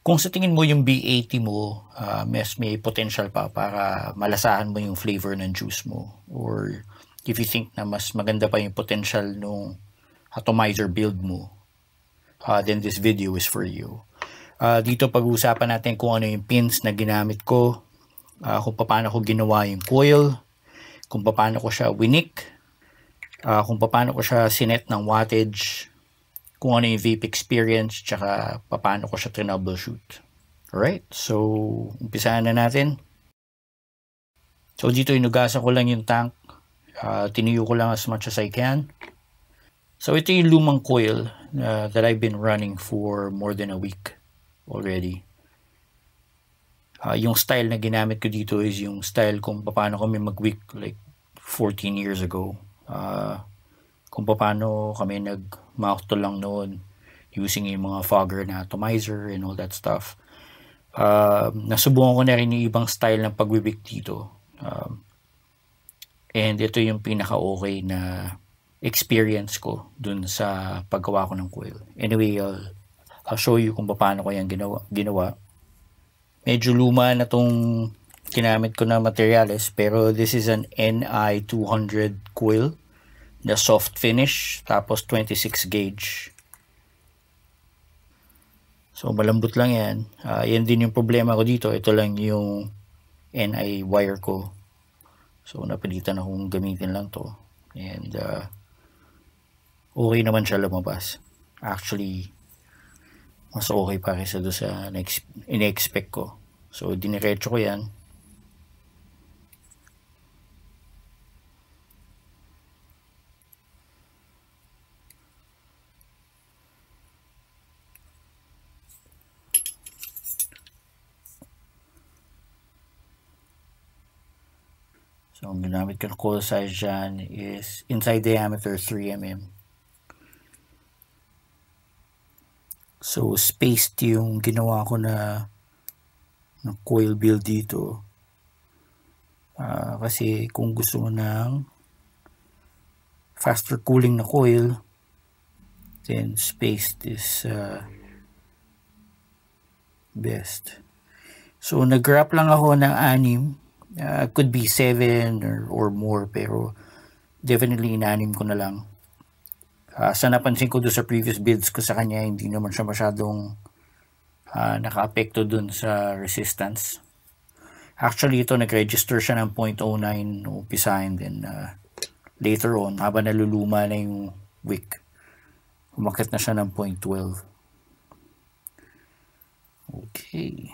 Kung sa tingin mo yung B80 mo, mas may potential pa para malasahan mo yung flavor ng juice mo, or if you think na mas maganda pa yung potential nung atomizer build mo, then this video is for you. Dito pag-uusapan natin kung ano yung pins na ginamit ko, kung paano ko ginawa yung coil, kung paano ko siya winik, kung paano ko siya sinet ng wattage, kung ano yung vape experience, tsaka paano ko siya troubleshoot. Alright, so umpisahan na natin. So dito inugasan ko lang yung tank, tiniyo ko lang as much as I can. So ito yung lumang coil that I've been running for more than a week already. Yung style na ginamit ko dito is yung style kung paano kami mag-wick like 14 years ago. Kung paano kami nag-mouth to lang noon using yung mga fogger na atomizer and all that stuff. Nasubukan ko na rin yung ibang style ng pag-wick dito. And ito yung pinaka-okay na experience ko dun sa paggawa ko ng coil. Anyway, I'll show you kung paano ko yan ginawa. Medyo luma na tong ginamit ko na materials, pero this is an NI200 coil na soft finish, tapos 26 gauge. So malambot lang yan. Yan din yung problema ko dito. Ito lang yung NI wire ko. So napilitan akong gamitin lang to. And okay naman siya lumabas. Actually, mas okay pa kaysa doon sa ine-expect ko. So diniretso ko yan. So ang ginamit ko na coil size dyan is inside diameter 3 mm. So spaced yung ginawa ko na coil build dito. Kasi kung gusto mo ng faster cooling na coil, then spaced is best. So nag-wrap lang ako ng 6. Could be 7 or more, pero definitely 6 ko na lang. Sa napansin ko doon sa previous builds ko sa kanya, hindi naman siya masyadong naka-apekto doon sa resistance. Actually, ito nag-register siya ng 0.09 umpisahin, then later on, habang naluluma na yung wick, umakit na siya ng 0.12. Okay.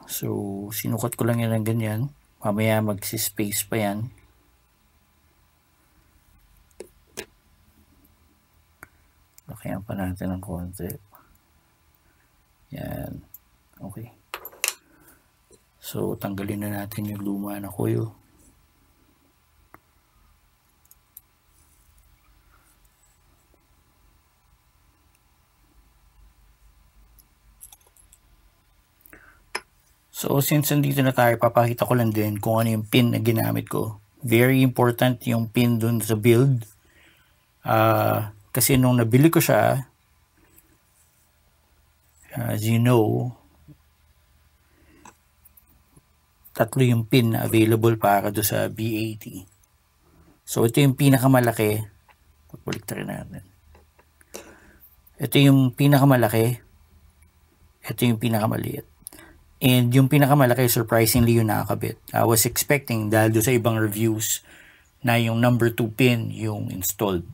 So, sinukat ko lang yan ng ganyan. Mamaya magsi-space pa yan. Lakayan pa natin ng konti. Yan. Okay. So, tanggalin na natin yung luma na coil. So, since nandito na tayo, papakita ko lang din kung ano yung pin na ginamit ko. Very important yung pin dun sa build. Kasi nung nabili ko siya, as you know, 3 yung pin na available para do sa B80. So, ito yung pinakamalaki. Pagbaliktarin natin. Ito yung pinakamalaki. Ito yung pinakamaliit. And yung pinakamalaki, surprisingly, yung nakakabit. I was expecting, dahil do sa ibang reviews, na yung number 2 pin yung installed.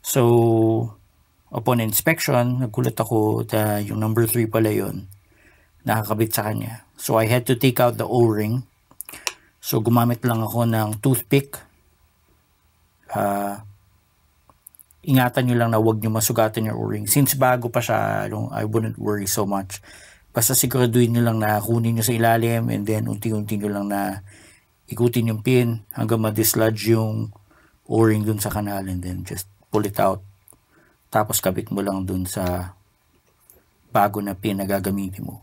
So, upon inspection, nagulat ako na yung number 3 pala yun, nakakabit sa kanya. So, I had to take out the O-ring. So, gumamit lang ako ng toothpick. Ingatan nyo lang na huwag nyo masugatan yung O-ring. Since bago pa siya, I wouldn't worry so much. Basta siguraduhin nyo lang na kunin nyo sa ilalim, and then unti-unti nyo lang na ikutin yung pin hanggang ma-dislodge yung O-ring dun sa kanal, and then just pull it out. Tapos kabit mo lang dun sa bago na pin na gagamitin mo.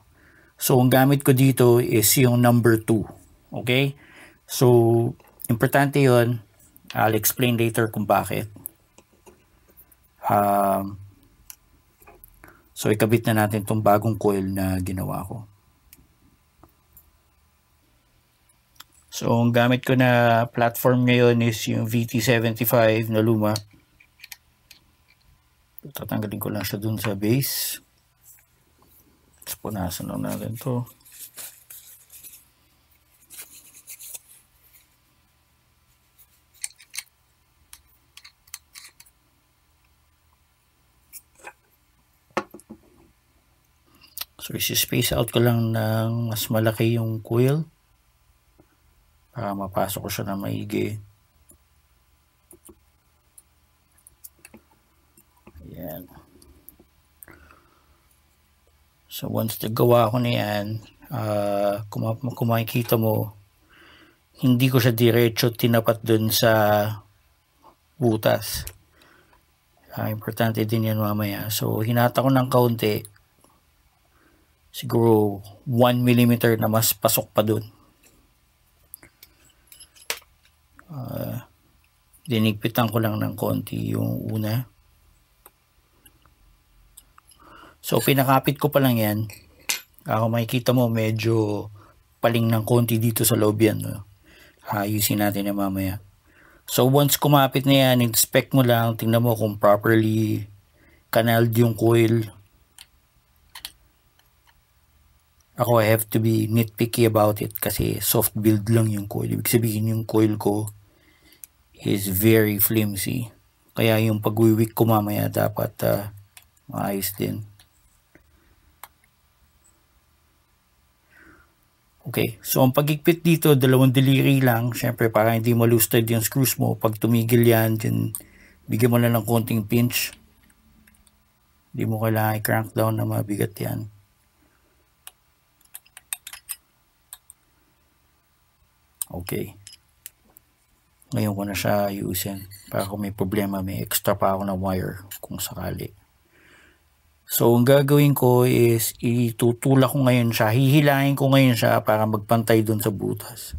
So, ang gamit ko dito is yung number 2. Okay? So, importante yun. I'll explain later kung bakit. So ikabit na natin itong bagong coil na ginawa ko. So ang gamit ko na platform ngayon is yung VT75 na luma. Tatanggalin ko lang siya dun sa base. Tapos punasan lang natin to. So isi-space out ko lang ng mas malaki yung coil para mapasok ko siya na maigi. Ayan. So once nagawa ko na yan, kung makikita mo, hindi ko siya diretso tinapat dun sa butas. Importante din yan mamaya. So hinata ko ng kaunti. Siguro 1 mm na mas pasok pa dun. Dinigpitan ko lang ng konti yung una. So pinakapit ko pa lang yan. Kung makikita mo medyo paling ng konti dito sa loob yan. No? Ayusin natin yan mamaya. So once kumapit na yan, inspect mo lang, tingnan mo kung properly canaled yung coil. Ako, I have to be nitpicky about it kasi soft build lang yung coil. Ibig sabihin yung coil ko is very flimsy. Kaya yung pag-wick ko mamaya dapat maayos din. Okay, so ang pagigpit dito, 2 daliri lang. Siyempre, para hindi malustad yung screws mo. Pag tumigil yan, dyan, bigyan mo na ng konting pinch. Hindi mo kailangan i-crank down na mabigat yan. Okay. Ngayon ko na siya ayusin. Para kung may problema, may extra pa ako na wire kung sakali. So, ang gagawin ko is itutulak ko ngayon siya. Hihilahin ko ngayon siya para magpantay dun sa butas.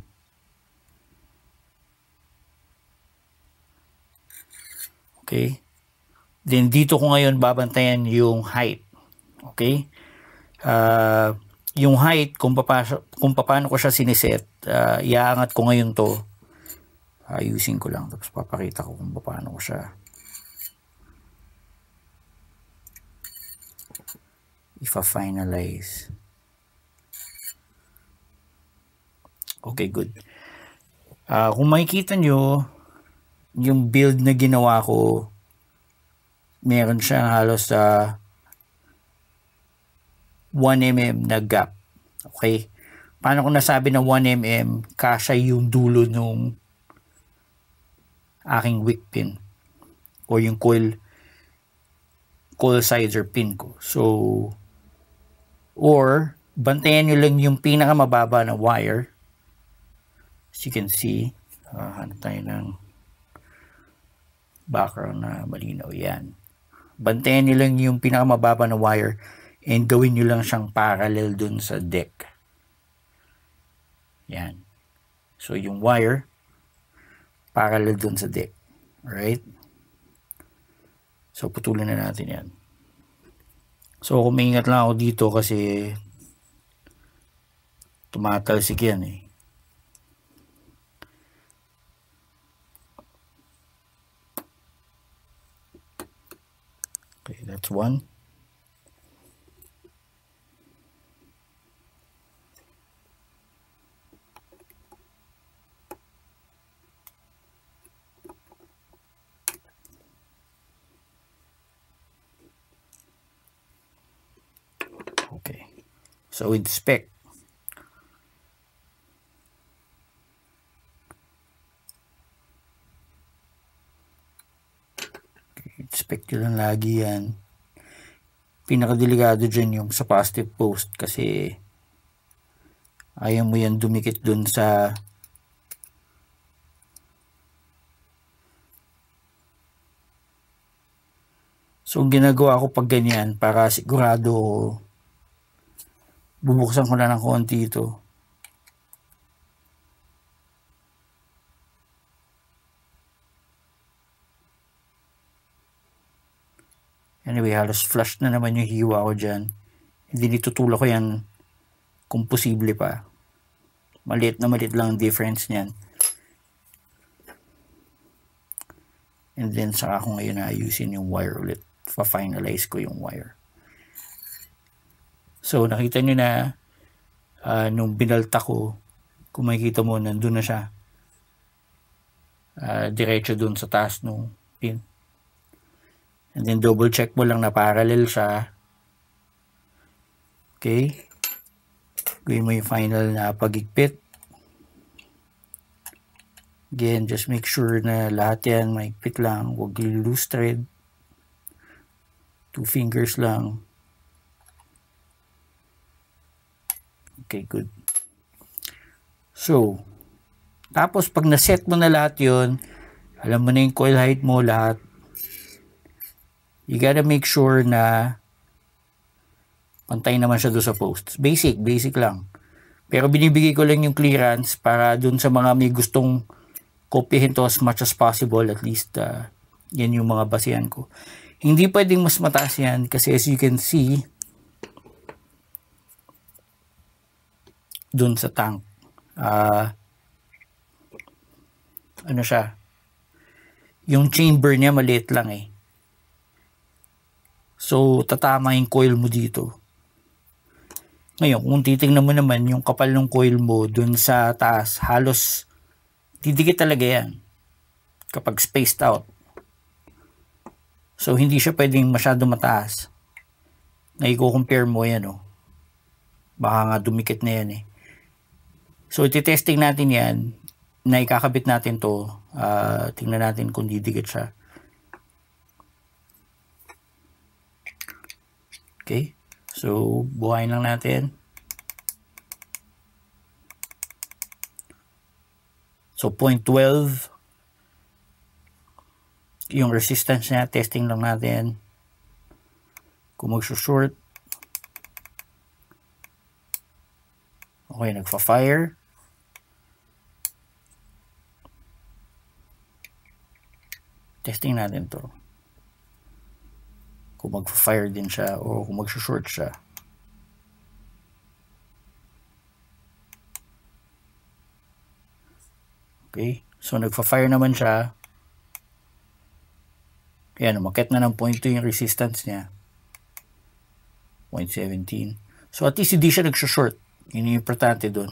Okay. Then, dito ko ngayon babantayan yung height. Okay. Yung height, kung paano ko siya siniset, iaangat ko ngayon to. Ayusin ko lang. Tapos papakita ko kung paano ko siya finalize. Okay, good. Kung makikita nyo, yung build na ginawa ko, meron siyang halos 1 mm na gap. Okay? Paano ko nasabi na 1 mm? Kasya yung dulo nung aking wick pin o yung coil sizer pin ko. So, or bantayan nyo lang yung pinakamababa na wire. As you can see, hanap tayo ng background na malinaw. Yan. Bantayan nyo lang yung pinakamababa na wire and gawin nyo lang siyang parallel dun sa deck. Yan. So, yung wire parallel dun sa deck. Alright? So, putulin na natin yan. So, kumingat lang ako dito kasi tumatalsik yan eh. Okay, that's one. Okay. So, inspect. Inspect nyo lang lagi yan. Pinakadelikado dyan yung sa positive post kasi ayaw mo yan dumikit dun sa so ginagawa ko pag ganyan para sigurado bubuksan ko na ng konti ito. Anyway, halos flush na naman yung hiwa ko dyan. Hindi nitutulak ko yan kung posible pa. Maliit na maliit lang ang difference niyan. And then saka ko ngayon ayusin yung wire ulit. Pa-finalize ko yung wire. So nakita nyo na nung binalta ko, kung makikita mo, nandun na siya. Diretso dun sa taas nung pin. And then double check mo lang na parallel siya. Okay. Gawin mo yung final na pagigpit. Again, just make sure na lahat yan maigpit lang. Huwag loose thread. 2 fingers lang. Okay, good. So, tapos pag naset mo na lahat yun, alam mo na yung coil height mo, lahat. You gotta make sure na pantay naman siya doon sa post. Basic lang. Pero binibigay ko lang yung clearance para dun sa mga may gustong kopyahin to as much as possible. At least, yan yung mga basehan ko. Hindi pwedeng mas mataas yan kasi as you can see, dun sa tank, ano siya, yung chamber niya maliit lang eh. So, tatama yung coil mo dito. Ngayon, kung titingnan mo naman yung kapal ng coil mo dun sa taas, halos didikit talaga yan kapag spaced out. So, hindi siya pwedeng masyado mataas. Na i-compare mo yan, oh. Baka nga dumikit na yan eh. So, ititesting natin yan na ikakabit natin to. Tingnan natin kung didikit siya. Okay. So, buhayin lang natin. So, 0.12. Yung resistance niya, testing lang natin. Kung mag-short. Okay, nagfa-fire. Testing natin to. Kung mag-fire din siya o kung mag-short siya. Okay, so nagfa-fire naman siya. Ayan, umakyat na ng 0.2 yung resistance niya. 0.17. So at least hindi siya nag-short. Yun yung importante dun.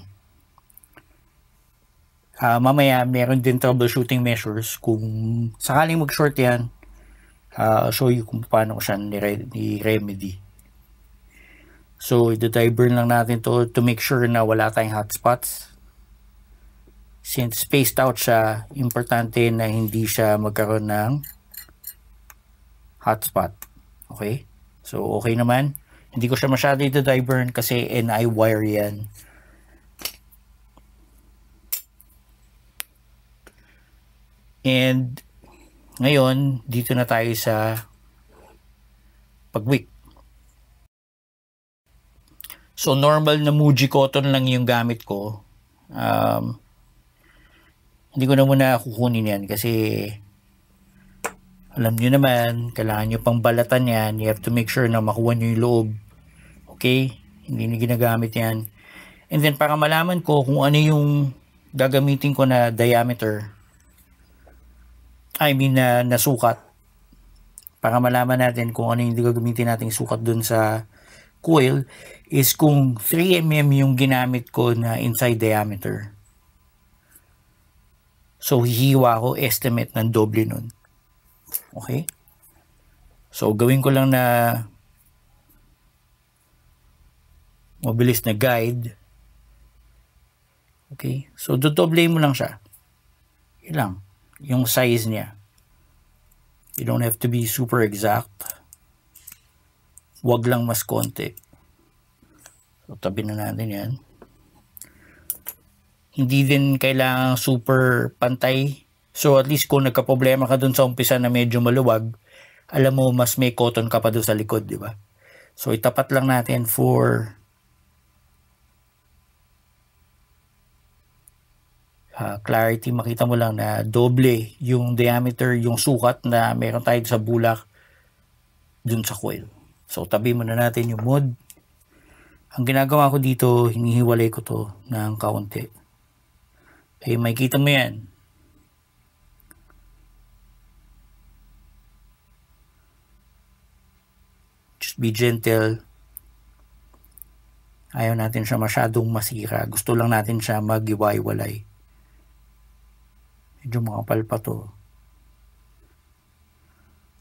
Mamaya, meron din troubleshooting measures. Kung sakaling mag-short yan, I'll show you kung paano ko siya ni-remedy. So, i-burn lang natin to make sure na wala tayong hotspots. Since spaced out siya, importante na hindi siya magkaroon ng hotspot. Okay? So, okay naman. Hindi ko siya masyado i-burn kasi NI wire yan. And ngayon, dito na tayo sa pag-wick. So, normal na Muji cotton lang yung gamit ko. Hindi ko na muna kukunin yan kasi alam nyo naman, kailangan nyo pang balatan yan. You have to make sure na makuha nyo yung loob. Okay? Hindi na ginagamit yan. And then, para malaman ko kung ano yung gagamitin ko na diameter, na sukat. Para malaman natin kung ano yung gagamitin nating sukat dun sa coil is kung 3mm yung ginamit ko na inside diameter. So, hihiwa ko estimate ng doble nun. Okay? So, gawin ko lang na mabilis na guide. Okay? So, dodoble mo lang siya. Yun lang. Yung size niya. You don't have to be super exact. Wag lang mas konti. So, tabi na natin yan. Hindi din kailangan super pantay. So, at least kung nagka-problema ka dun sa umpisa na medyo maluwag, alam mo, mas may cotton ka pa dun sa likod, di ba? So, itapat lang natin for clarity. Makita mo lang na doble yung diameter, yung sukat na meron tayo sa bulak dun sa coil. So, tabi muna natin yung mode. Ang ginagawa ko dito, hinihiwalay ko to ng kaunti. Okay, makikita mo yan. Just be gentle. Ayaw natin siya masyadong masira. Gusto lang natin siya mag-iwalay. Medyo makapal pa to.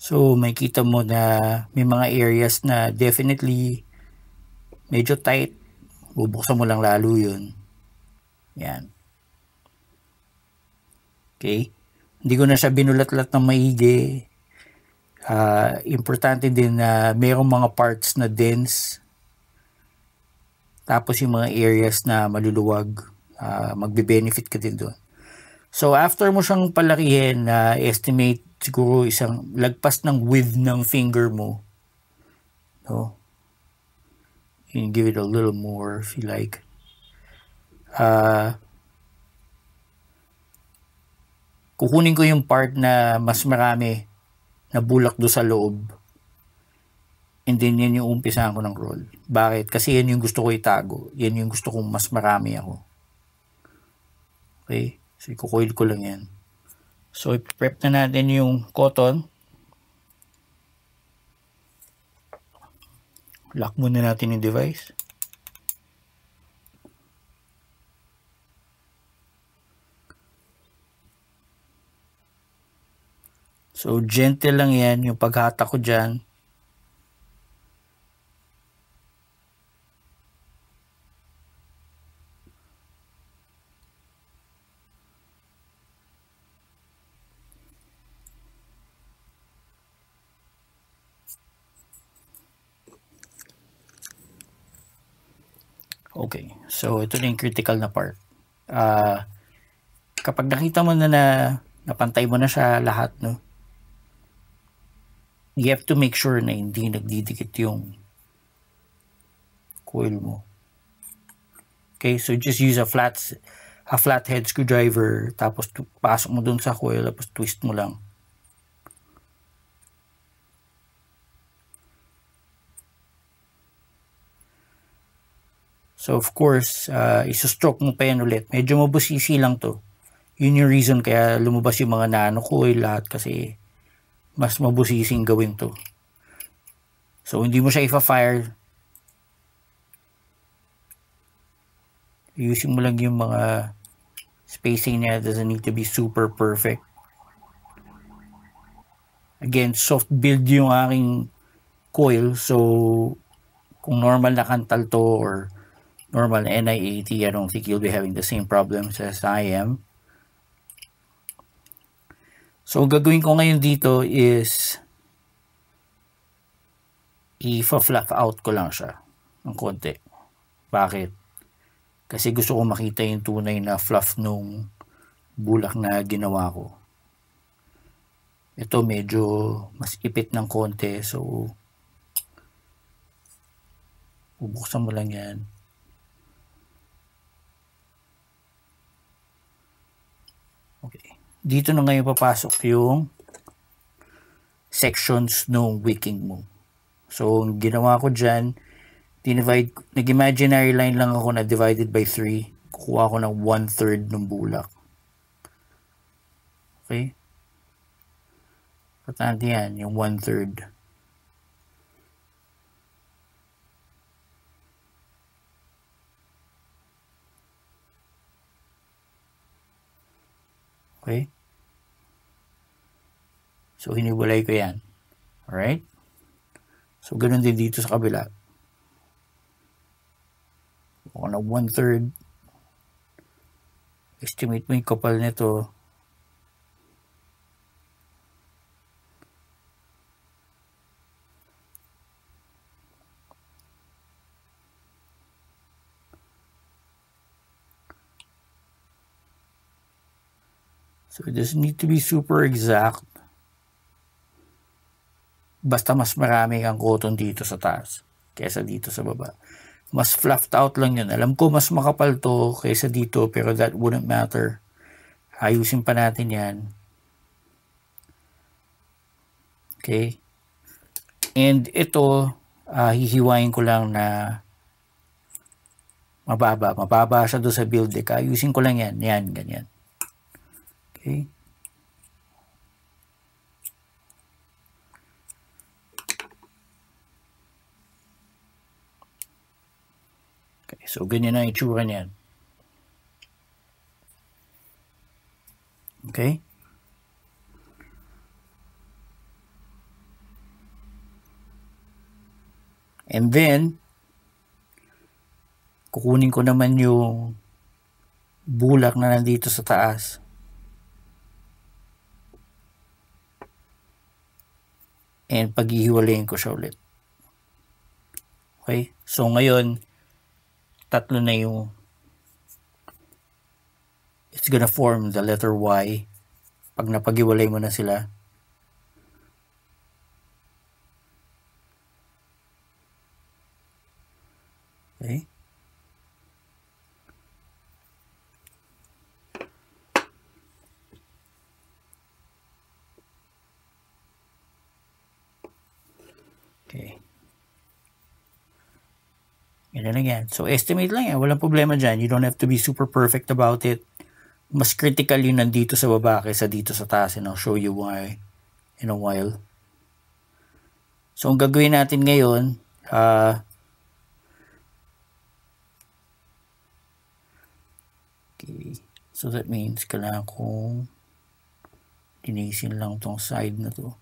So, makikita mo na may mga areas na definitely medyo tight. Bubuksan mo lang lalo yun. Yan. Okay. Hindi ko na siya binulat-lat ng maigi. Importante din na mayroong mga parts na dense. Tapos yung mga areas na maluluwag. Magbe-benefit ka din doon. So, after mo siyang palakihin, estimate siguro isang lagpas ng width ng finger mo. No? You can give it a little more if you like. Kukunin ko yung part na mas marami na bulak do sa loob. And then yan yung umpisahan ko ng roll. Bakit? Kasi yan yung gusto ko itago. Yan yung gusto kong mas marami ako. Okay? So, ikukoil ko lang yan. So, i-prep na natin yung cotton. Lock muna natin yung device. So, gentle lang yan yung paghatak ko dyan. Okay, so ito na yung critical na part. Kapag nakita mo na napantay mo na siya lahat, no? You have to make sure na hindi nagdidikit yung coil mo. Okay, so just use a flathead screwdriver, tapos pasok mo dun sa coil, tapos twist mo lang. So, of course, isustroke mo pa yan ulit. Medyo mabusisi lang to. Yun yung reason kaya lumabas yung mga nano coil lahat kasi mas mabusising gawin to. So, hindi mo siya ipa-fire. Using mo lang yung mga spacing niya. Doesn't need to be super perfect. Again, soft build yung aking coil. So, kung normal na kantal to or normal NI80, I don't think you'll be having the same problems as I am. So, gagawin ko ngayon dito is i-fluff out ko lang siya ng konti. Bakit? Kasi gusto ko makita yung tunay na fluff nung bulak na ginawa ko. Ito medyo mas ipit ng konti. So, bubuksan mo lang yan. Okay. Dito na ngayon papasok yung sections ng wicking mo. So, ginawa ko dyan, nag-imaginary line lang ako na divided by 3. Kukuha ko ng 1/3 ng bulak. Okay? Patante yan, yung 1/3. Okay? So, hiniwalay ko yan. Alright? So, ganun din dito sa kabila. Ako na 1/3. Estimate mo yung kapal nito. So, it doesn't need to be super exact. Basta mas marami ang cotton dito sa taas kaysa dito sa baba. Mas fluffed out lang yun. Alam ko mas makapal to kaysa dito pero that wouldn't matter. Ayusin pa natin yan. Okay. And ito, hihiwain ko lang na mababa. Mababa siya doon sa build deck. Ayusin ko lang yan. Yan, ganyan. Okay. Okay, so ganyan ang itsura niyan. Okay. And then, kukunin ko naman yung bulak na nandito sa taas. And paghihiwalayin ko siya ulit. Okay? So ngayon, tatlo na yung it's gonna form the letter Y pag napaghiwalay mo na sila. Okay? Okay. Yan na lang yan. So, estimate lang yan. Walang problema dyan. You don't have to be super perfect about it. Mas critical yung nandito sa baba kaysa dito sa taas. And I'll show you why in a while. So, ang gagawin natin ngayon, okay. So, that means kailangan kong linisin lang tong side na to.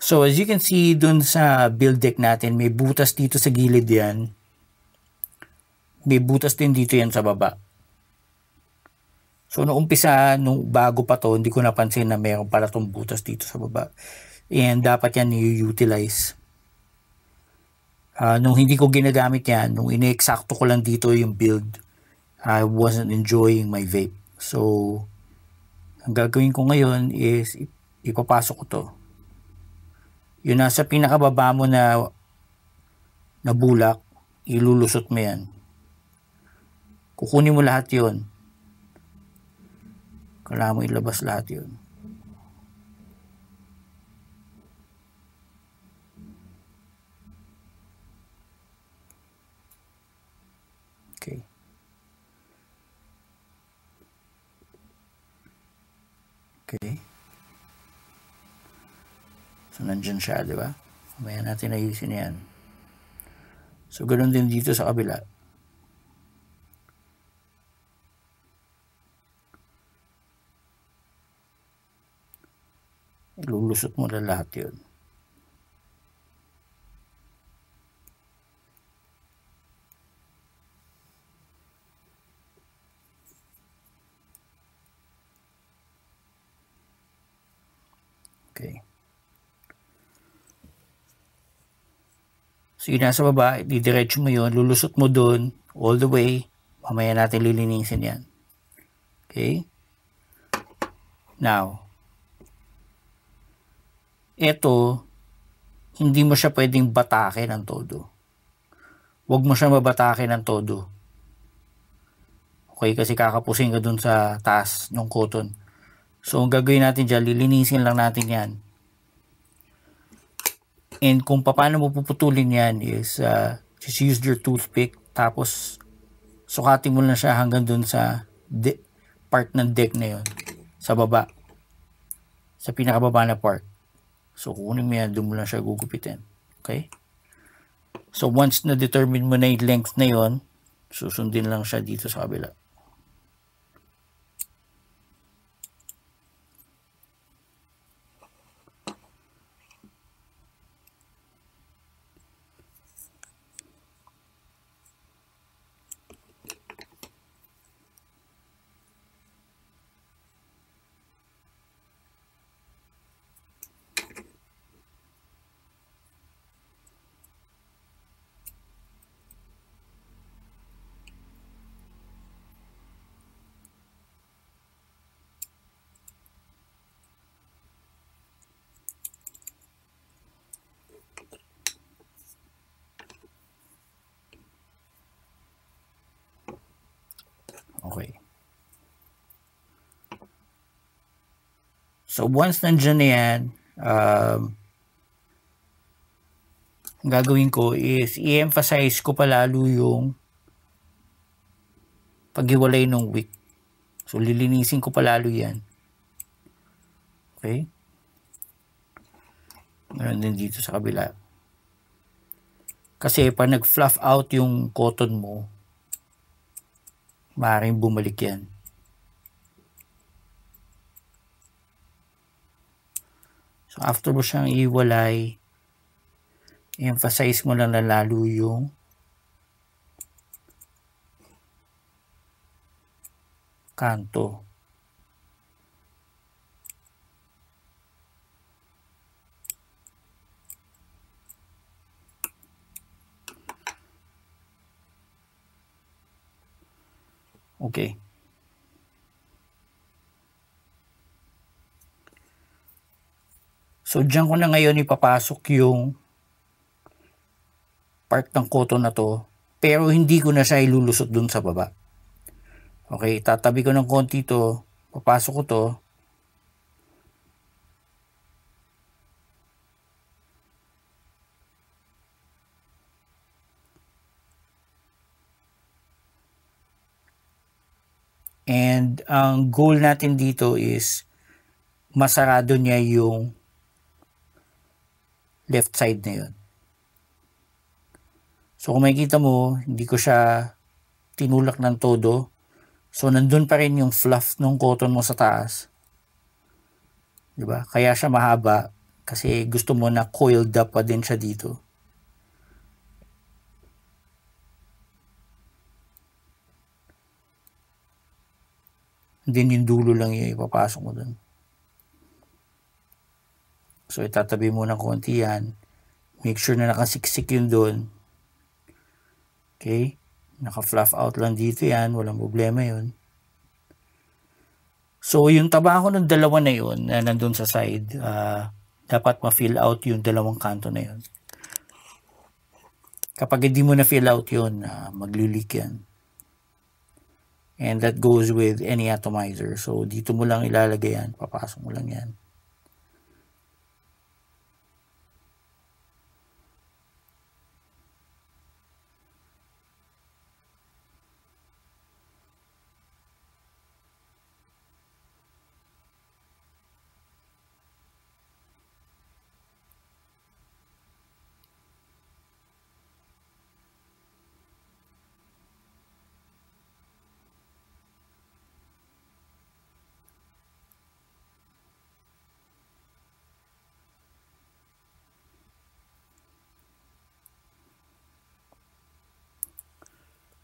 So, as you can see dun sa build deck natin, may butas dito sa gilid yan. May butas din dito yan sa baba. So, noong umpisa, nung bago pa to, hindi ko napansin na mayroon pala tong butas dito sa baba. And dapat yan i-utilize. Nung hindi ko ginagamit yan, nung ine-eksakto ko lang dito yung build, I wasn't enjoying my vape. So, ang gagawin ko ngayon is ipapasok ko to. Yun nasa pinakababa mo na bulak, ilulusot mo yan. Kukunin mo lahat yun. Kailangan mo ilabas lahat yun. Okay. Okay. So, nandyan siya, di ba? Mamaya natin ayusin yan. So, ganoon din dito sa kabila. Ilulusot mo na lahat yun. Okay. So, yun nasa baba, didiretso mo yun, lulusot mo dun, all the way, mamaya natin lilinisin yan. Okay? Now, ito, hindi mo siya pwedeng batakin ng todo. Huwag mo siya mabatakin ng todo. Okay, kasi kakapusin ka dun sa taas ng cotton. So, ang gagawin natin dyan, lilinisin lang natin yan. And kung paano mo puputulin yan is, just use your toothpick, tapos sukatin mo lang siya hanggang dun sa part ng deck na yun. Sa baba. Sa pinakababa na part. So, kukunin mo yan, doon mo lang siya gugupitin. Okay? So, once na-determine mo na yung length na yon, susundin lang siya dito sa kabila. Okay. So, once nandiyan na yan, ang gagawin ko is i-emphasize ko palalo yung paghiwalay ng wick. So, lilinisin ko palalo yan. Okay? Meron din dito sa kabila. Kasi pag nag-fluff out yung cotton mo, maaaring bumalik yan. So, after mo siyang iwalay, emphasize mo lang na lalo yung kanto. Okay. So, dyan ko na ngayon ipapasok yung part ng cotton na to, pero hindi ko na siya ilulusot dun sa baba. Okay, tatabi ko ng konti to, papasok ko to, and ang goal natin dito is masarado niya yung left side na yun. So kung makikita mo, hindi ko siya tinulak ng todo. So nandun pa rin yung fluff ng cotton mo sa taas. Diba? Kaya siya mahaba kasi gusto mo na coiled up pa din siya dito. And then yung dulo lang yung ipapasok mo dun. So itatabi mo ng konti yan. Make sure na nakasiksik yun dun. Okay? Naka-fluff out lang dito yan. Walang problema yun. So yung taba ko ng dalawa na yun na nandun sa side, dapat ma-fill out yung dalawang kanto na yun. Kapag hindi mo na fill out yun, magli-leak yan. And that goes with any atomizer. So dito mo lang ilalagay yan. Papasok mo lang yan.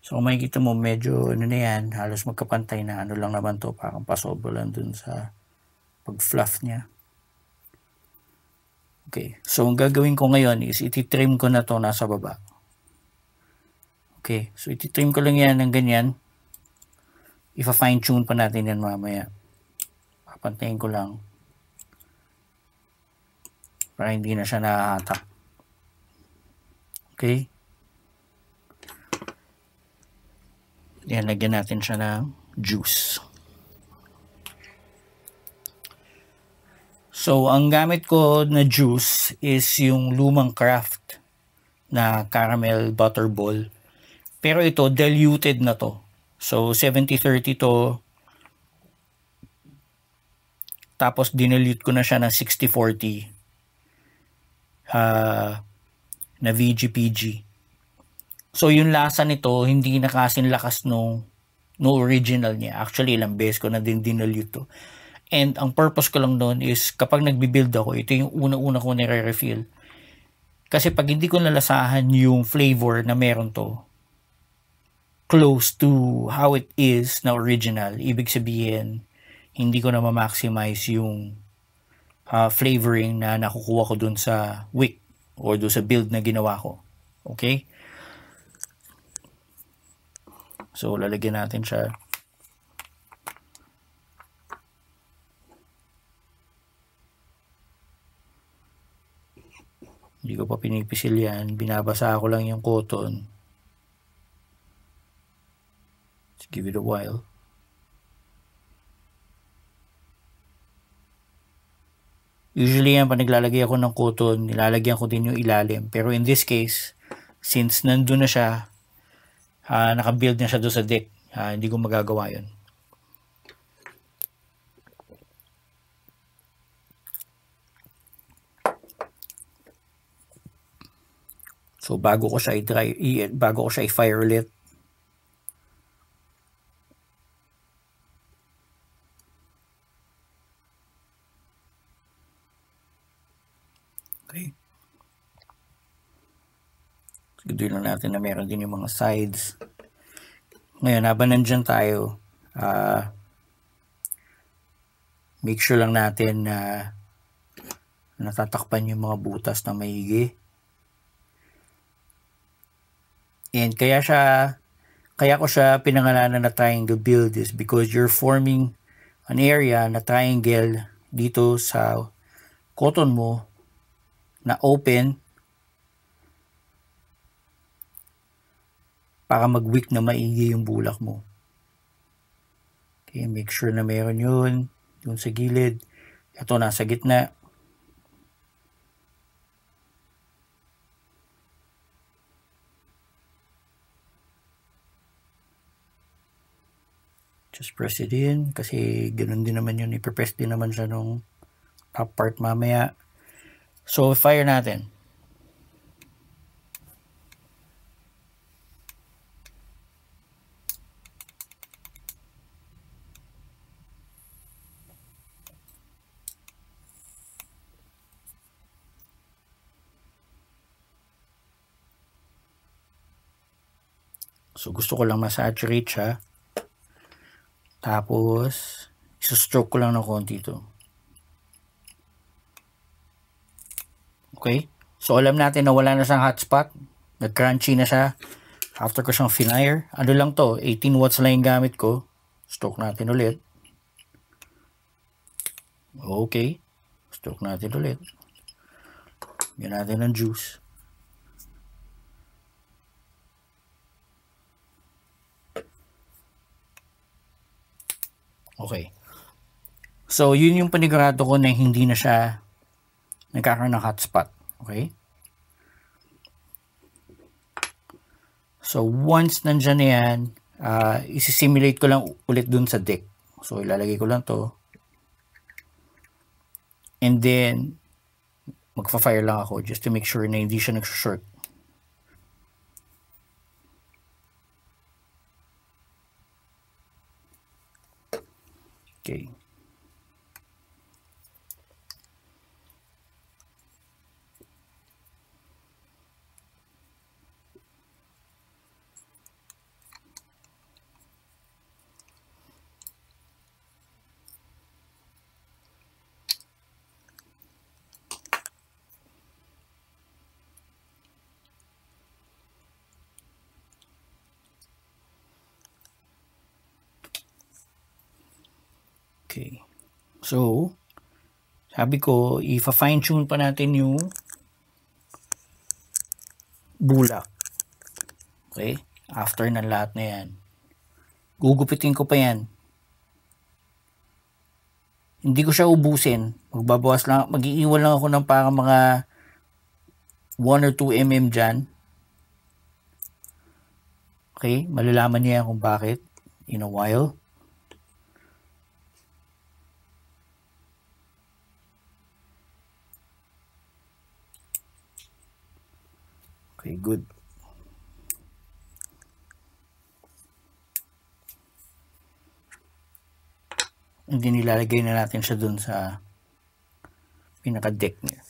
So kung makikita mo, medyo ano na yan, halos magkapantay na, ano lang naman to, parang pasobra lang dun sa pag-fluff niya. Okay, so ang gagawin ko ngayon is ititrim ko na to nasa baba. Okay, so ititrim ko lang yan ng ganyan. Ipa-fine tune pa natin yan mamaya. Papantayin ko lang para hindi na siya nahahatak. Okay. Yan, lagyan natin siya ng juice. So, ang gamit ko na juice is yung lumang Kraft na caramel butterball. Pero ito, diluted na to. So, 70-30 to. Tapos, dinilute ko na siya ng 60-40 na VG-PG. So, yung lasa nito, hindi na kasing lakas no original niya. Actually, ilang beses ko na din dinilute to. And ang purpose ko lang doon is kapag nagbibuild ako, ito yung una-una ko nire-refill. Kasi pag hindi ko nalasahan yung flavor na meron to, close to how it is na original, ibig sabihin, hindi ko na ma-maximize yung flavoring na nakukuha ko doon sa wick or doon sa build na ginawa ko. Okay? So, lalagyan natin siya. Hindi ko pa pinipisil yan. Binabasa ko lang yung cotton. Let's give it a while. Usually yan, pag naglalagay ako ng cotton, nilalagyan ko din yung ilalim. Pero in this case, since nandun na siya, nakabuild na siya doon sa deck, hindi ko magagawa yun. So bago ko siya i-fire ulit, okay. Siguro lang natin na meron din yung mga sides. Ngayon, habang nandyan tayo, make sure lang natin na natatakpan yung mga butas na maigi. And kaya ko siya pinangalanan na triangle build is because you're forming an area na triangle dito sa cotton mo na open para mag-wick na maigi yung bulak mo. Okay, make sure na meron yun sa gilid. Ito nasa gitna. Just press it in kasi ganun din naman yun. Ipapress din naman siya nung top part mamaya. So, fire natin. So, gusto ko lang masaturate siya. Tapos, isustroke ko lang ng konti ito. Okay? So, alam natin na wala na siyang hotspot. Nag-crunchy na siya. After ko siyang finire. Ano lang to? 18 watts lang yung gamit ko. Stroke natin ulit. Okay. Stroke natin ulit. Yan natin ng juice. Okay. So, yun yung panigurado ko na hindi na siya nagkakaroon ng hotspot. Okay? So, once nandyan na yan, isi-simulate ko lang ulit dun sa deck. So, ilalagay ko lang to. And then, magpa-fire lang ako just to make sure na hindi siya nag-short. Okay. Okay. So, sabi ko, i-fine tune pa natin yung bulak. Okay? After ng lahat na yan. Gugupitin ko pa yan. Hindi ko siya ubusin. Magbabawas lang, mag-iiwan lang ako ng parang mga 1 or 2 mm dyan. Okay? Malalaman niyo yan kung bakit in a while. Okay, good. And then ilalagay na natin siya dun sa pinaka-deck niya.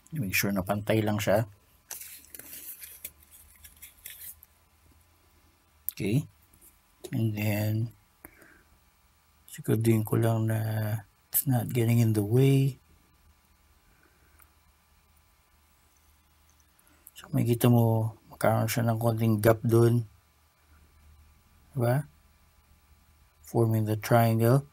Make sure na pantay lang siya. Okay. And then, siguraduhin ko lang na it's not getting in the way. So, makikita mo, magkaroon siya ng konting gap dun. Diba? Forming the triangle.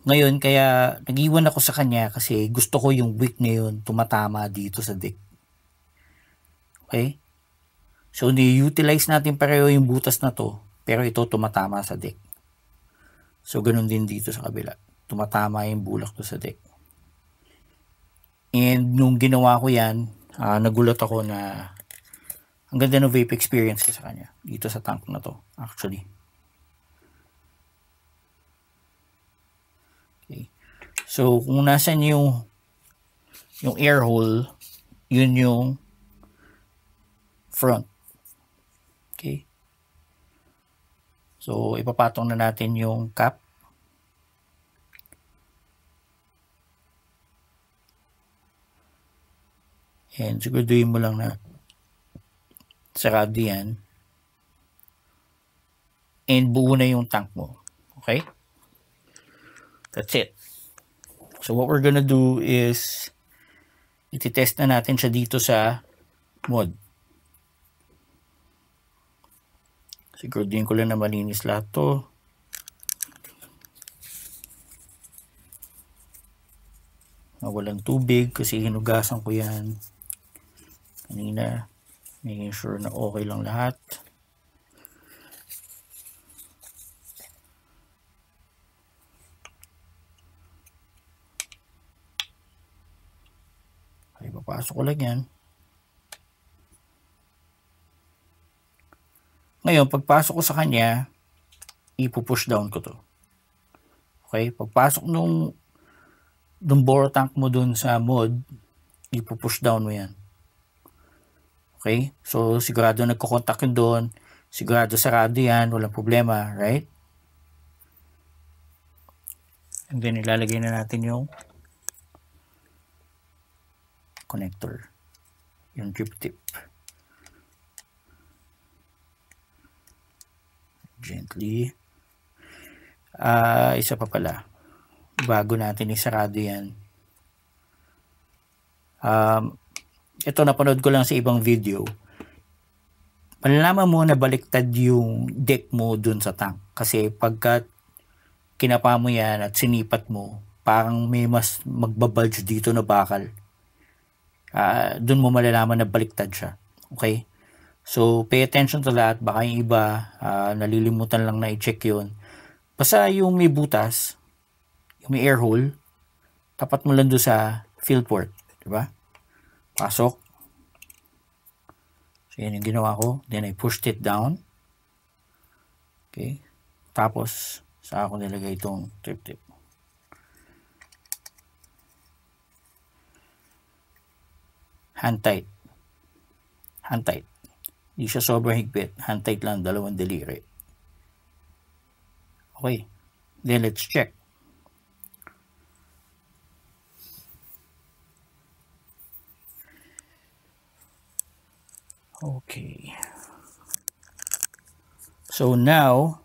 Ngayon, kaya nag-iwan ako sa kanya kasi gusto ko yung wick na yun tumatama dito sa deck. Okay? So, ni-utilize natin pareho yung butas na to, pero ito tumatama sa deck. So, ganun din dito sa kabila. Tumatama yung bulak to sa deck. And nung ginawa ko yan, nagulat ako na ang ganda ng vape experience ko sa kanya dito sa tank na to, actually. Okay. So, kung nasan yung air hole, yun yung front. Okay. So, ipapatong na natin yung cap. And siguraduhin mo lang na sarado yan. And buo na yung tank mo. Okay? That's it. So what we're gonna do is ititest na natin siya dito sa mod. Siguraduhin ko lang na malinis lahat to. Walang tubig kasi hinugasan ko yan kanina, making sure na okay lang lahat. Ay, papasok ko lang yan. Ngayon, pagpasok ko sa kanya, ipupush down ko to. Okay, pagpasok nung bore tank mo dun sa mod, ipupush down mo yan. Okay? So, sigurado nagko-contact yun doon. Sigurado sarado yan. Walang problema. Right? And then, ilalagay na natin yung connector. Yung drip tip. Gently. Isa pa pala. Bago natin isarado yan. Ito napanood ko lang sa ibang video. Malalaman mo na baliktad yung deck mo dun sa tank. Kasi pagka kinapa mo yan at sinipat mo, parang may mas magbabulge dito na bakal. Dun mo malalaman na baliktad siya. Okay? So, pay attention to that. Baka yung iba, nalilimutan lang na i-check yun. Basta yung may butas, yung may air hole, tapat mo lang doon sa fill port. Diba? Pasok. So, yan yung ginawa ko. Then, I pushed it down. Okay. Tapos, saan ako nilagay itong drip tip. Hand tight. Hand tight. Hindi siya sobrang higpit. Hand tight lang, 2 daliri. Okay. Then, let's check. Okay. So now,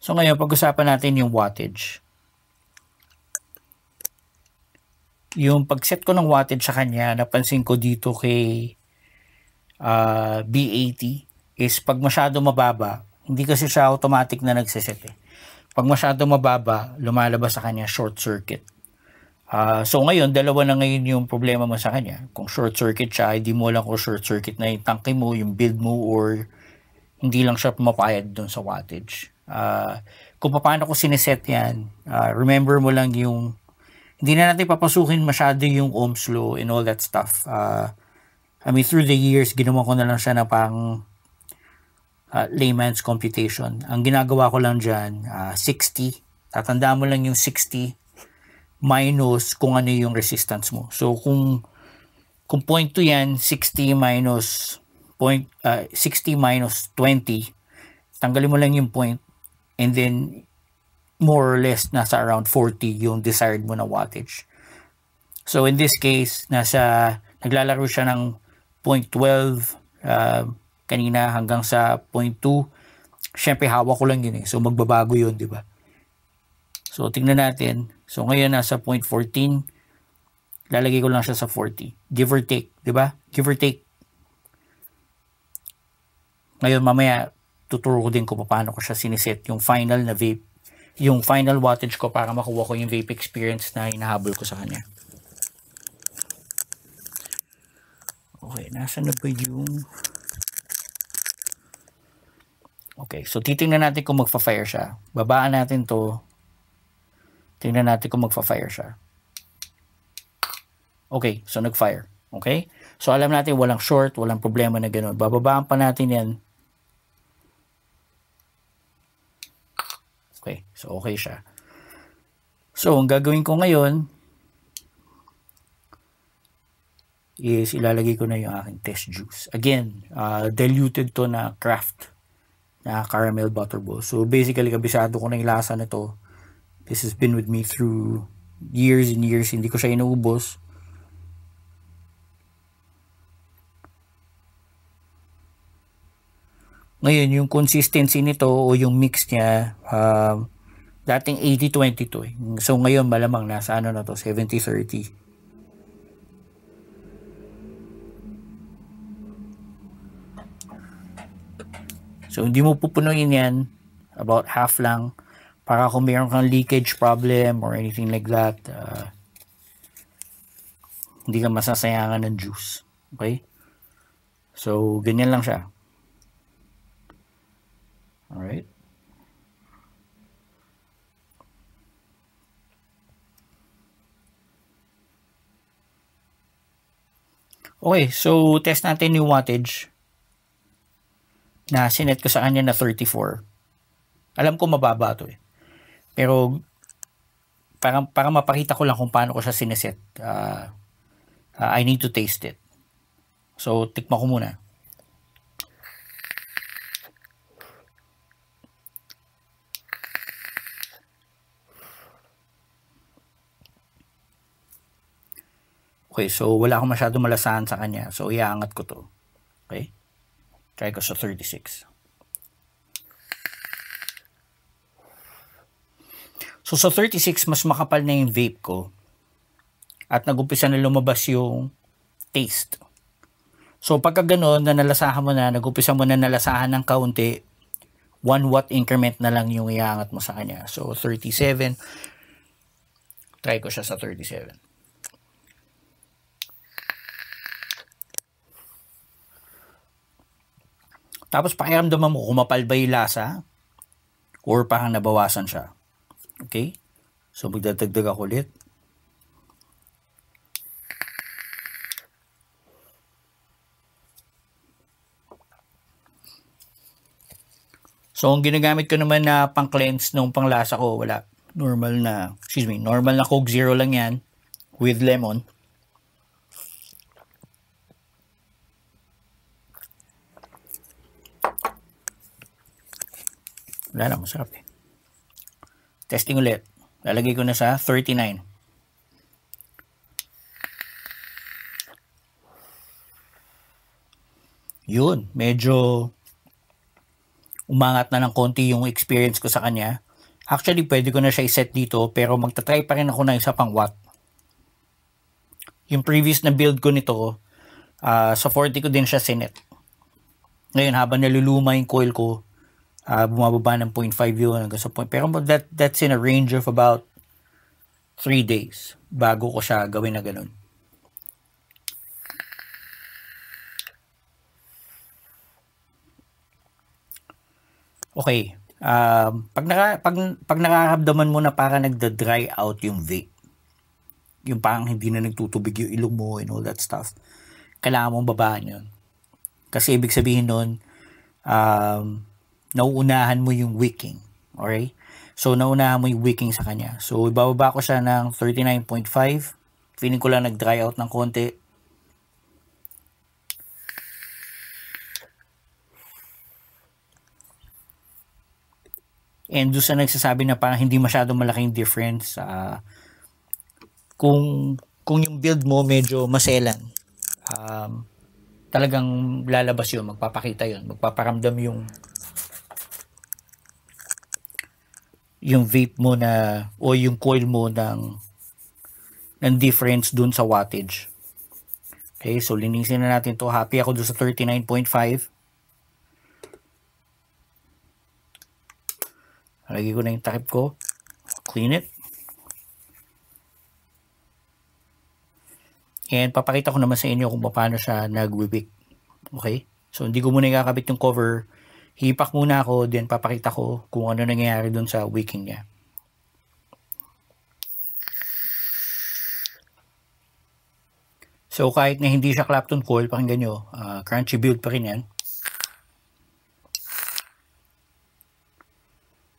ngayon, pag-usapan natin yung wattage. Yung pag-set ko ng wattage sa kanya, napansin ko dito kay B80 is pag masyado mababa, hindi kasi siya automatic na nagsiset eh. Pag masyado mababa, lumalabas sa kanya short circuit. So ngayon, dalawa na ngayon yung problema mo sa kanya. Kung short circuit siya, hindi mo lang kung short circuit na yung tangke mo, yung build mo, or hindi lang siya pumapayag dun sa wattage. Kung paano ko sineset yan, remember mo lang yung, hindi na natin papasukin masyado yung Ohm's law and all that stuff. I mean, through the years, ginawa ko na lang siya na pang layman's computation. Ang ginagawa ko lang dyan, 60. Tatandaan mo lang yung 60 minus kung ano yung resistance mo. So, kung 0.2 yan, 60 minus 60 minus 20, tanggalin mo lang yung point, and then more or less nasa around 40 yung desired mo na wattage. So in this case, naglalaro siya ng 0.12 kanina hanggang sa 0.2. Syempre hawak ko lang yun eh. So magbabago yun, di ba? So, tingnan natin. So, ngayon nasa 0.14. Lalagay ko lang siya sa 40. Give or take, di ba? Give or take. Ngayon, mamaya, tuturo ko din kung paano ko siya siniset yung final na vape. Yung final wattage ko para makuha ko yung vape experience na hinahabol ko sa kanya. Okay, nasa na ba yung... Okay, so titingnan natin kung magfa-fire siya. Babaan natin to. Tingnan natin kung magfa-fire siya. Okay, so nag-fire. Okay? So alam natin walang short, walang problema na gano'n. Bababaan pa natin yan. Okay, so okay siya. So ang gagawin ko ngayon is ilalagay ko na yung aking test juice. Again, diluted to na craft na caramel butterball. So basically, kabisado ko na yung lasa nito. This has been with me through years and years. Hindi ko siya inuubos. Ngayon, yung consistency nito o yung mix niya, dating 80-20 to eh. So ngayon, malamang nasa ano na to, 70-30. So, hindi mo pupunuin yan. About half lang. Para kung mayroon kang leakage problem or anything like that, hindi ka masasayangan ng juice. Okay? So, ganyan lang siya. Alright? Okay, so test natin yung wattage na sinet ko sa kanya na 34. Alam ko mababa to eh. Pero para mapakita ko lang kung paano ko siya sineset. I need to taste it. So, tikman ko muna. Okay, so wala akong masyado malasahan sa kanya. So, iaangat ko to. Okay? Try ko sa 36. So, sa 36, mas makapal na yung vape ko. At nag-umpisa na lumabas yung taste. So, pagka gano'n, na nalasahan mo na, nag-umpisa mo na nalasahan ng kaunti, 1 watt increment na lang yung iaangat mo sa kanya. So, 37. Try ko siya sa 37. Tapos pakiramdaman mo kung mapal ba yung lasa or parang nabawasan siya. Okay? So magdadagdag ako ulit. So ang ginagamit ko naman na pang-cleanse nung panglasa ko, wala. Normal na Coke Zero lang yan with lemon. Wala na, masarap eh. Testing ulit. Lalagay ko na sa 39. Yun, medyo umangat na ng konti yung experience ko sa kanya. Actually, pwede ko na siya iset dito, pero magta-try pa rin ako ng isa pang watt. Yung previous na build ko nito, sa 40 ko din siya sinet. Ngayon, habang naluluma yung coil ko, bumababa ng 0.5 yun hanggang sa point. Pero that's in a range of about 3 days bago ko siya gawin na ganun. Okay. Pag nakaramdaman mo na parang nagda-dry out yung vape, yung parang hindi na nagtutubig yung ilong mo and all that stuff, kailangan mong babaan yun. Kasi ibig sabihin nun, nauunahan mo yung wicking. Okay? So, nauunahan mo yung wicking sa kanya. So, ibababa ko siya ng 39.5. Feeling ko lang nag-dry out ng konti. And doon sa nagsasabi na parang hindi masyadong malaking difference, kung yung build mo medyo maselan, talagang lalabas yun, magpapakita yun, magpaparamdam yung yung vape mo na o yung coil mo ng difference dun sa wattage. Okay, so linisin na natin to. Happy ako dun sa 39.5. Lagay ko na yung takip ko. Clean it. And papakita ko naman sa inyo kung paano siya nag-wick. Okay? So hindi ko muna ikakabit yung cover. Hipak muna ako, then papakita ko kung ano nangyayari dun sa wicking niya. So kahit na hindi siya Clapton coil, pakinggan nyo, crunchy build pa rin yan.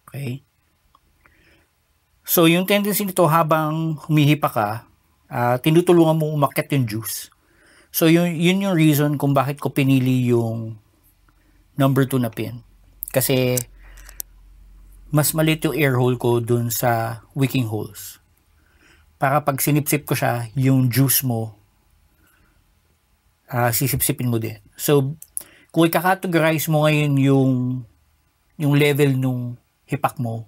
Okay. So yung tendency nito habang humihipa ka, tinutulungan mo umakyat yung juice. So yun yung reason kung bakit ko pinili yung number 2 na pin. Kasi mas maliit yung air hole ko dun sa wicking holes. Para pag sinipsip ko siya, yung juice mo, sisipsipin mo din. So kung i-categorize mo ngayon yung level nung hipak mo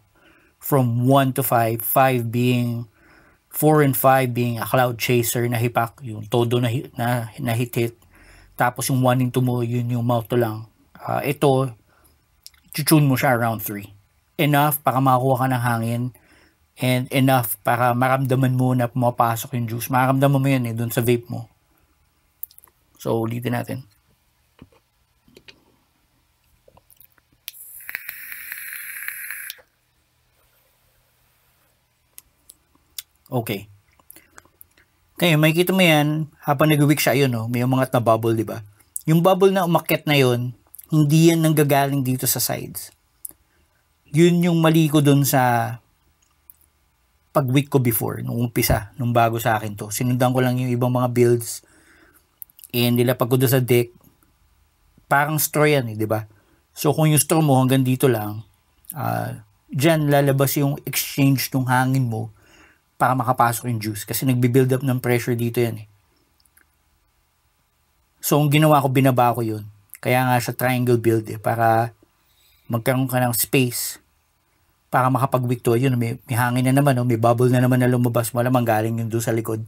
from 1 to 5, 5 being 4 and 5 being a cloud chaser na hipak, yung todo na hit. Tapos yung 1 and 2 mo, yun yung mouth to lang. Ito, tune mo siya around 3. Enough para makakuha ka ng hangin and enough para maramdaman mo na pumapasok yung juice. Maramdaman mo yan dun sa vape mo. So, ulitin natin. Okay. Kaya makikita mo yan, habang nag-wick siya, yun, no? May mga na-bubble, di ba? Yung bubble na umakyat na yun, hindi yan nanggagaling dito sa sides. Yun yung mali ko dun sa pag-wick ko before, nung umpisa, nung bago sa akin to. Sinundan ko lang yung ibang mga builds, and nilapag ko doon sa deck, parang straw yan, di ba? So, kung yung straw mo hanggang dito lang, dyan lalabas yung exchange ng hangin mo para makapasok yung juice kasi nagbi-build up ng pressure dito yan. So, ang ginawa ko, binaba ko yun. Kaya nga siya triangle build para magkaroon ka ng space para makapag-wick to. Yun, may hangin na naman, may bubble na naman na lumabas. Malamang galing yun doon sa likod.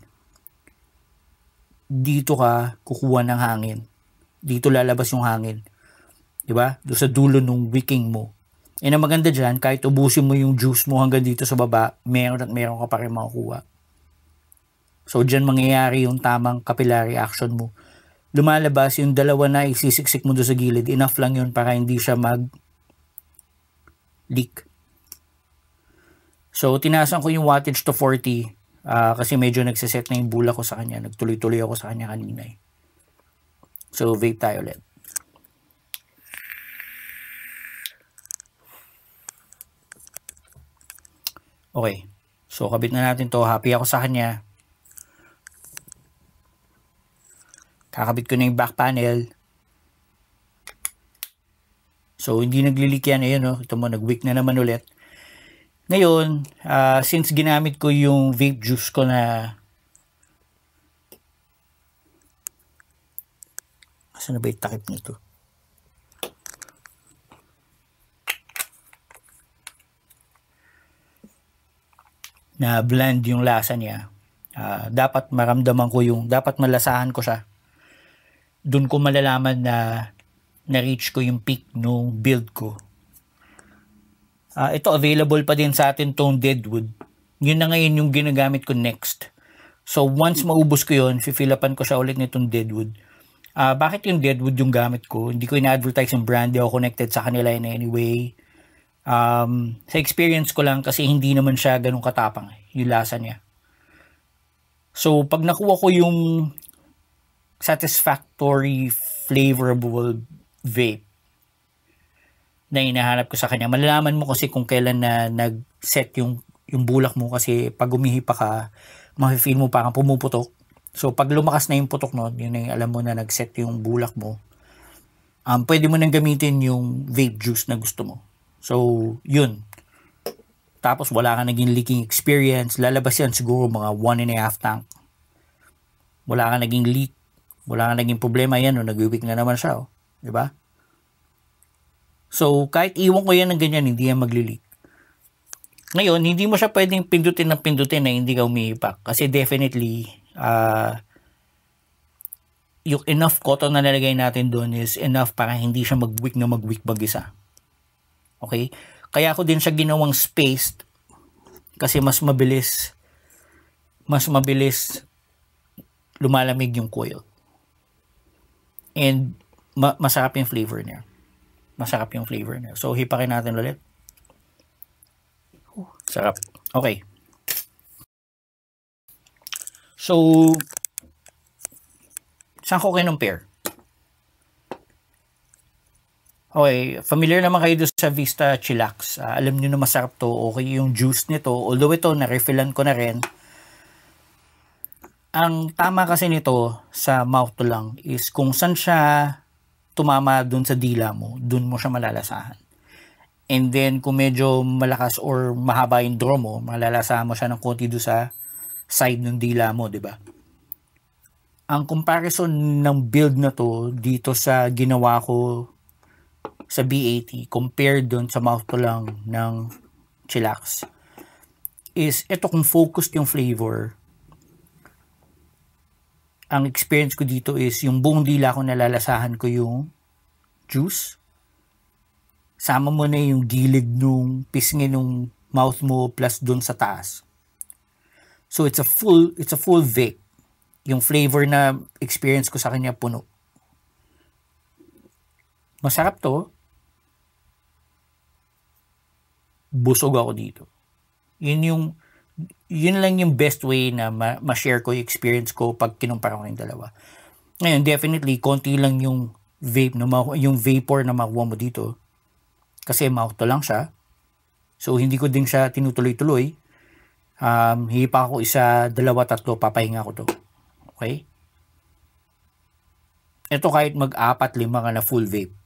Dito ka kukuha ng hangin. Dito lalabas yung hangin. Diba? Doon sa dulo ng wicking mo. And ang maganda dyan, kahit ubusin mo yung juice mo hanggang dito sa baba, meron at meron ka pa rin makukuha. So, dyan mangyayari yung tamang capillary action mo. Lumalabas yung dalawa na isisiksik mo doon sa gilid. Enough lang yun para hindi siya mag-leak. So, tinasan ko yung wattage to 40 kasi medyo nagsiset na yung bula ko sa kanya. Nagtuloy-tuloy ako sa kanya kanina. So, vape tayo ulit. Okay. So, kabit na natin to. Happy ako sa kanya. Kakabit ko na yung back panel. So, hindi naglilik yan. Ayun, no? Ito mo, nag-wick na naman ulit. Ngayon, since ginamit ko yung vape juice ko na... Saan na ba yung takip nito? Na blend yung lasa niya. Dapat maramdaman ko dapat malasahan ko siya. Doon ko malalaman na na-reach ko yung peak nung build ko. Ito available pa din sa atin tong Deadwood. Yun na ngayon yung ginagamit ko next. So once maubos ko yun, fill-upan ko siya ulit nitong Deadwood. Bakit yung Deadwood yung gamit ko? Hindi ko ina-advertise yung brand, di ako connected sa kanila in any way. Sa experience ko lang kasi hindi naman siya ganun katapang yung lasa niya. So pag nakuha ko yung satisfactory flavorable vape na hinahanap ko sa kanya, malalaman mo kasi kung kailan na nag-set yung bulak mo kasi pag umihipa ka, ma-feel mo parang pumuputok. So pag lumakas na yung putok nun, yun yung alam mo na nag-set yung bulak mo. Pwede mo nang gamitin yung vape juice na gusto mo. So, yun. Tapos, wala ka naging leaking experience. Lalabas yan siguro mga 1.5 tank. Wala ka naging leak. Wala ka naging problema yan. Nag-wick na naman siya. Diba? So, kahit iwan ko yan ng ganyan, hindi yan magli-leak. Ngayon, hindi mo siya pwedeng pindutin ng pindutin na hindi ka umiipak. Kasi definitely, yung enough cotton na nalagay natin doon is enough para hindi siya mag-wick mag-isa. Okay? Kaya ako din siya ginawang spaced kasi mas mabilis lumalamig yung coil. And masarap yung flavor niya. So, hipakin natin ulit. Sarap. Okay. So, saan ko kinumpare? Okay, familiar naman kayo doon sa Vista Chillax. Alam nyo na masarap to. Okay yung juice nito. Although ito, na-refillan ko na rin. Ang tama kasi nito sa mouth to lang is kung saan siya tumama doon sa dila mo, doon mo siya malalasahan. And then, kung medyo malakas or mahaba yung draw mo, malalasahan mo siya ng konti doon sa side ng dila mo, di ba? Ang comparison ng build na to dito sa ginawa ko sa B80 compared doon sa mouth to lang ng Chillax is ito kung focused yung flavor. Ang experience ko dito is yung buong dila ko nalalasahan ko yung juice. Sama mo na yung gilid nung pisngi nung mouth mo plus doon sa taas. So it's a full vape. Yung flavor na experience ko sa kanya puno. Masarap to. Busog ako dito. Yun lang yung best way na ma-share ko yung experience ko pag kinumpara ko yung dalawa. Ngayon, definitely, konti lang yung yung vapor na makuha mo dito. Kasi mouth to lang siya. So, hindi ko din siya tinutuloy-tuloy. Hipa ko 1, 2, 3, papahinga ko to. Okay? Ito kahit mag-4, 5 ka na full vape.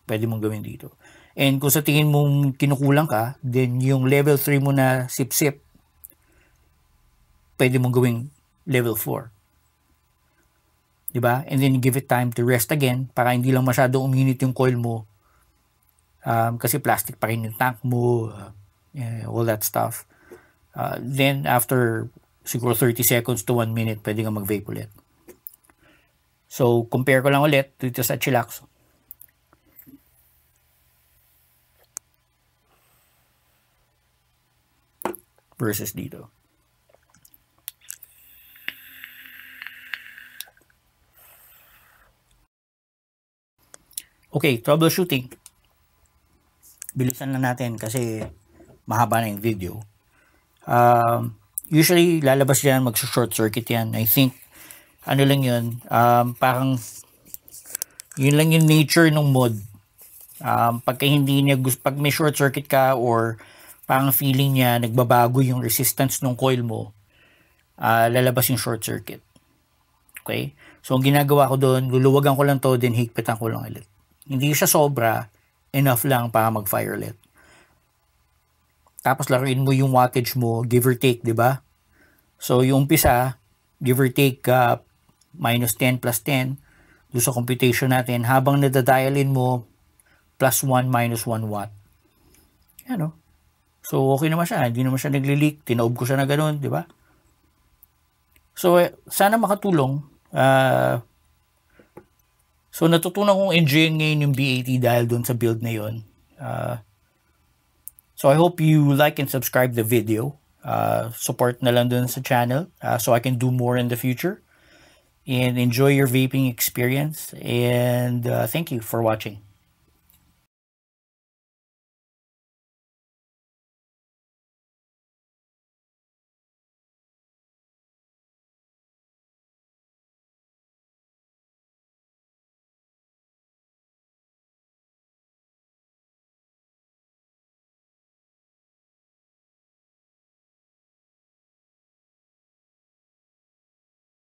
Pwede mong gawin dito. And kung sa tingin mong kinukulang ka, then yung level 3 mo na sip-sip, pwede mong gawing level 4. Diba? And then give it time to rest again para hindi lang masyadong uminit yung coil mo. Kasi plastic pa rin yung tank mo, all that stuff. Then after siguro 30 seconds to 1 minute, pwede nga mag-vape ulit. So, compare ko lang ulit dito sa Chillax. Versus dito. Okay, troubleshooting. Bilisan na natin kasi mahaba na yung video. Usually, lalabas yan, mag-short circuit yan. I think, ano lang yun, parang, yun lang yung nature ng mod. Pagka hindi niya, pag may short circuit ka or parang feeling niya, nagbabago yung resistance ng coil mo, lalabas yung short circuit. Okay? So, ang ginagawa ko doon, luluwagan ko lang to, then higpitan ko lang ulit. Hindi siya sobra, enough lang para mag-fire ulit. Tapos laruin mo yung wattage mo, give or take, di ba? So, yung umpisa, give or take, minus 10 plus 10, doon sa computation natin, habang nadadialin mo, plus 1, minus 1 watt. Yan, no? So, okay naman siya. Hindi naman siya nagli-leak. Tinaob ko siya na ganun, di ba? So, sana makatulong. So, natutunan kong enjoyin ngayon yung B80 dahil doon sa build na yun. So, I hope you like and subscribe the video. Support na lang doon sa channel so I can do more in the future. And enjoy your vaping experience. And thank you for watching.